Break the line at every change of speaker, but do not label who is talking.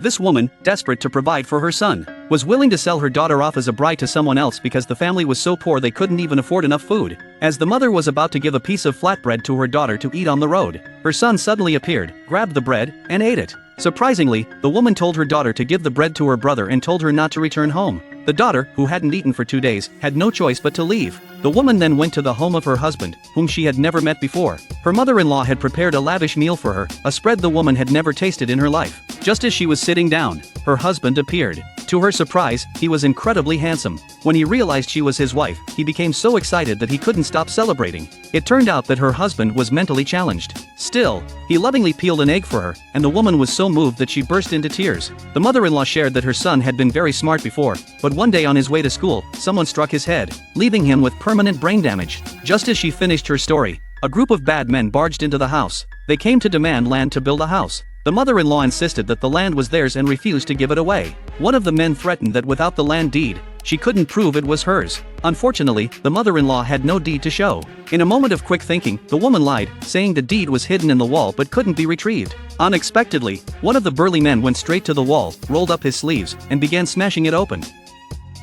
This woman, desperate to provide for her son, was willing to sell her daughter off as a bride to someone else because the family was so poor they couldn't even afford enough food. As the mother was about to give a piece of flatbread to her daughter to eat on the road, her son suddenly appeared, grabbed the bread, and ate it. Surprisingly, the woman told her daughter to give the bread to her brother and told her not to return home. The daughter, who hadn't eaten for 2 days, had no choice but to leave. The woman then went to the home of her husband, whom she had never met before. Her mother-in-law had prepared a lavish meal for her, a spread the woman had never tasted in her life. Just as she was sitting down, her husband appeared. To her surprise, he was incredibly handsome. When he realized she was his wife, he became so excited that he couldn't stop celebrating. It turned out that her husband was mentally challenged. Still, he lovingly peeled an egg for her, and the woman was so moved that she burst into tears. The mother-in-law shared that her son had been very smart before, but one day on his way to school, someone struck his head, leaving him with permanent brain damage. Just as she finished her story, a group of bad men barged into the house. They came to demand land to build a house. The mother-in-law insisted that the land was theirs and refused to give it away. One of the men threatened that without the land deed, she couldn't prove it was hers. Unfortunately, the mother-in-law had no deed to show. In a moment of quick thinking, the woman lied, saying the deed was hidden in the wall but couldn't be retrieved. Unexpectedly, one of the burly men went straight to the wall, rolled up his sleeves, and began smashing it open.